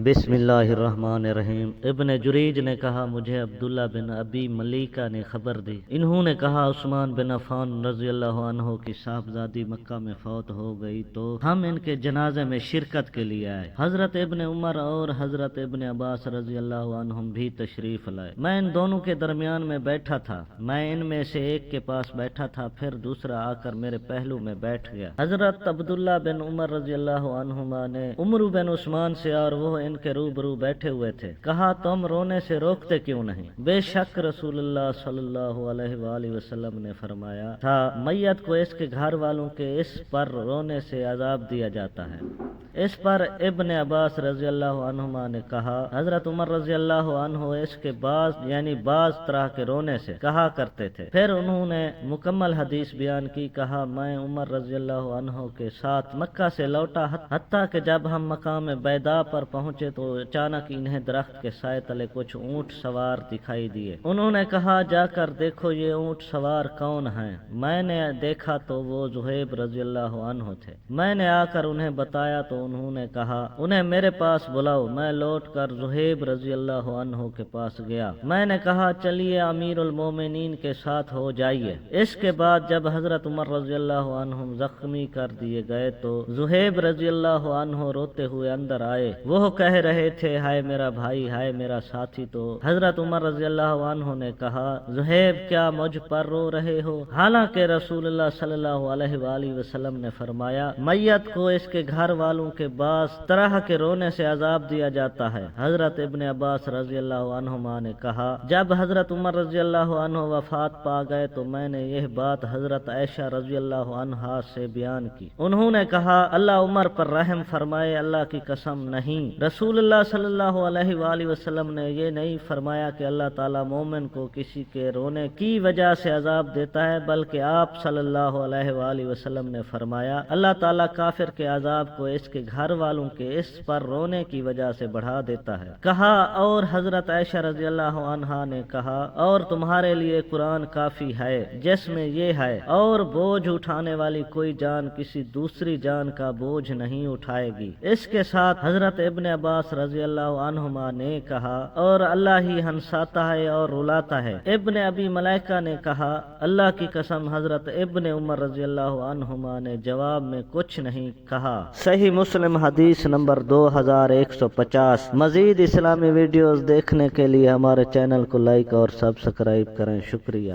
بسم اللہ الرحمن الرحیم۔ ابن جریج نے کہا مجھے عبداللہ بن ابی ملیکہ نے خبر دی، انہوں نے کہا عثمان بن عفان رضی اللہ عنہ کی صاحبزادی مکہ میں فوت ہو گئی تو ہم ان کے جنازے میں شرکت کے لیے آئے۔ حضرت ابن عمر اور حضرت ابن عباس رضی اللہ عنہم بھی تشریف لائے۔ میں ان دونوں کے درمیان میں بیٹھا تھا، میں ان میں سے ایک کے پاس بیٹھا تھا، پھر دوسرا آ کر میرے پہلو میں بیٹھ گیا۔ حضرت عبداللہ بن عمر رضی اللہ عنہما نے عمر بن عثمان سے اور وہ ان کے روبرو بیٹھے ہوئے تھے کہا تم رونے سے روکتے کیوں نہیں؟ بے شک رسول اللہ صلی اللہ علیہ وآلہ وسلم نے فرمایا تھا میت کو اس کے گھر والوں کے اس پر رونے سے عذاب دیا جاتا ہے۔ اس پر ابن عباس رضی اللہ عنہما نے کہا حضرت عمر رضی اللہ عنہ اس کے بعض طرح کے رونے سے کہا کرتے تھے۔ پھر انہوں نے مکمل حدیث بیان کی، کہا میں عمر رضی اللہ عنہ کے ساتھ مکہ سے لوٹا حتیٰ کہ جب ہم مقام بیضاء پر پہنچے تو اچانک انہیں درخت کے سائے تلے کچھ اونٹ سوار دکھائی دیے۔ انہوں نے کہا جا کر دیکھو یہ اونٹ سوار کون ہیں؟ میں نے دیکھا تو وہ زہیب رضی اللہ عنہ تھے۔ میں نے آ کر انہیں بتایا تو انہوں نے کہا انہیں میرے پاس بلاؤ۔ میں لوٹ کر زہیب رضی اللہ عنہ کے پاس گیا۔ میں نے کہا چلیے امیر المومنین کے ساتھ ہو جائیے۔ اس کے بعد جب حضرت عمر رضی اللہ عنہ زخمی کر دیے گئے تو زہیب رضی اللہ عنہ روتے ہوئے اندر آئے۔ وہ کہہ رہے تھے ہائے میرا بھائی، ہائے میرا ساتھی۔ تو حضرت عمر رضی اللہ عنہ نے کہا زہیب کیا مجھ پر رو رہے ہو؟ حالانکہ رسول اللہ صلی اللہ علیہ وآلہ وسلم نے فرمایا میت کو اس کے گھر والوں کے بعض طرح کے رونے سے عذاب دیا جاتا ہے۔ حضرت ابن عباس رضی اللہ عنہما نے کہا جب حضرت عمر رضی اللہ عنہ وفات پا گئے تو میں نے یہ بات حضرت عائشہ رضی اللہ عنہا سے بیان کی۔ انہوں نے کہا اللہ عمر پر رحم فرمائے، اللہ کی قسم نہیں، رسول اللہ صلی اللہ علیہ وآلہ وسلم نے یہ نہیں فرمایا کہ اللہ تعالیٰ مومن کو کسی کے رونے کی وجہ سے عذاب دیتا ہے، بلکہ آپ صلی اللہ علیہ وآلہ وسلم نے فرمایا اللہ تعالیٰ کافر کے عذاب کو اس کے گھر والوں کے اس پر رونے کی وجہ سے بڑھا دیتا ہے۔ کہا اور حضرت عائشہ رضی اللہ عنہا نے کہا اور تمہارے لیے قرآن کافی ہے جس میں یہ ہے اور بوجھ اٹھانے والی کوئی جان کسی دوسری جان کا بوجھ نہیں اٹھائے گی۔ اس کے ساتھ حضرت ابن عباس رضی اللہ عنہما نے کہا اور اللہ ہی ہنساتا ہے اور رلاتا ہے۔ ابن ابی ملیکہ نے کہا اللہ کی قسم حضرت ابن عمر رضی اللہ عنہما نے جواب میں کچھ نہیں کہا۔ صحیح مسلم حدیث نمبر 2150۔ مزید اسلامی ویڈیوز دیکھنے کے لیے ہمارے چینل کو لائک اور سبسکرائب کریں۔ شکریہ۔